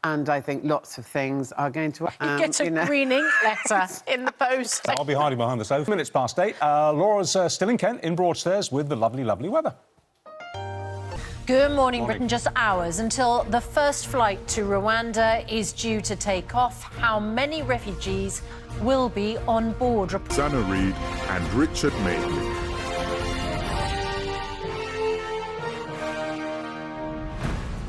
And I think lots of things are going to... you get a green ink letter in the post. I'll be hiding behind the sofa. 8 minutes. Laura's still in Kent, in Broadstairs, with the lovely, lovely weather. Good morning, Britain. Just hours until the first flight to Rwanda is due to take off. How many refugees will be on board? Susanna Reid and Richard Madeley.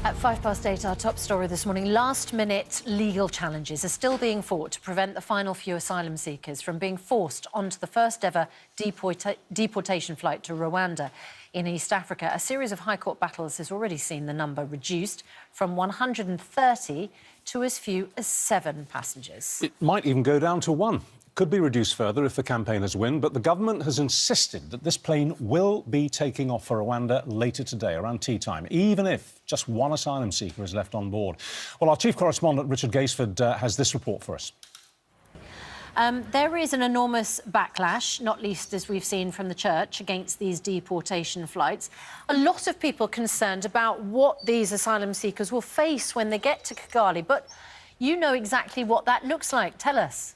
At 8:05, our top story this morning. Last-minute legal challenges are still being fought to prevent the final few asylum seekers from being forced onto the first-ever deportation flight to Rwanda in East Africa. A series of High Court battles has already seen the number reduced from 130 to as few as 7 passengers. It might even go down to 1. Could be reduced further if the campaigners win, but the government has insisted that this plane will be taking off for Rwanda later today, around tea time, even if just 1 asylum seeker is left on board. Well, our chief correspondent, Richard Gaisford, has this report for us. There is an enormous backlash, not least as we've seen from the church, against these deportation flights. A lot of people concerned about what these asylum seekers will face when they get to Kigali, but you know exactly what that looks like. Tell us.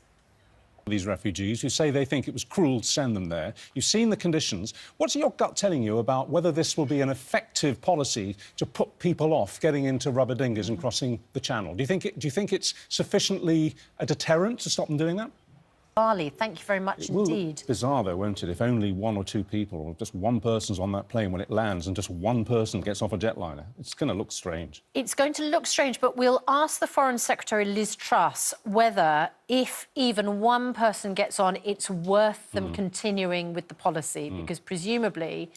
These refugees who say they think it was cruel to send them there. You've seen the conditions. What's your gut telling you about whether this will be an effective policy to put people off getting into rubber dinghies and crossing the channel? Do you think it's sufficiently a deterrent to stop them doing that? Bali, thank you very much indeed. Bizarre, though, won't it, if only 1 or 2 people, or just 1 person's on that plane when it lands and just 1 person gets off a jetliner. It's going to look strange. It's going to look strange, but we'll ask the Foreign Secretary, Liz Truss, whether, if even 1 person gets on, it's worth them continuing with the policy, because presumably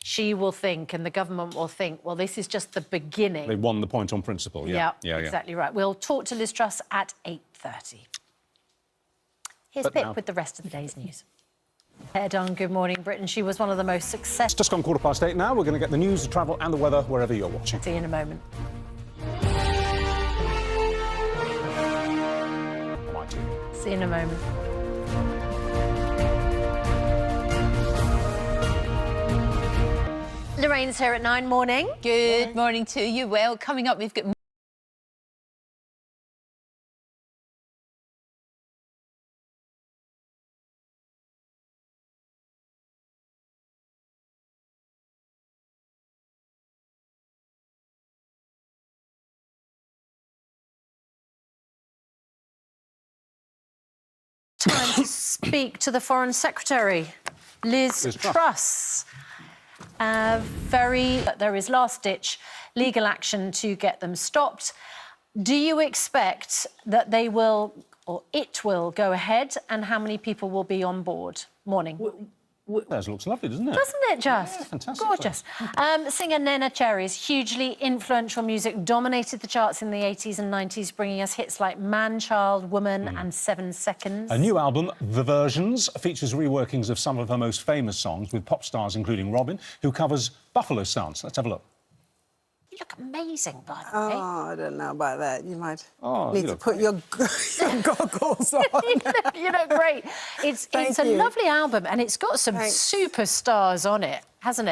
she will think, and the government will think, well, this is just the beginning. They won the point on principle, yeah. Yeah, exactly right. We'll talk to Liz Truss at 8:30. Here's Pip with the rest of the day's news. Head on Good Morning Britain. She was one of the most successful... It's just gone 8:15 now. We're going to get the news, the travel and the weather wherever you're watching. See you in a moment. See you in a moment. Lorraine's here at 9. Morning. Good morning to you. Well, coming up, we've got... Time to speak to the Foreign Secretary, Liz Truss. There is last-ditch legal action to get them stopped. Do you expect that they will, or it will, go ahead, and how many people will be on board? Morning. That looks lovely, doesn't it? Doesn't it just? Yeah, fantastic. Gorgeous. Singer Nena Cherry's hugely influential music dominated the charts in the 80s and 90s, bringing us hits like Man, Child, Woman and 7 Seconds. A new album, The Versions, features reworkings of some of her most famous songs with pop stars including Robin, who covers Buffalo Stance. Let's have a look. You look amazing, by the way. Oh, I don't know about that. You might need to put your goggles on. You look great. It's a lovely album, and it's got some superstars on it, hasn't it?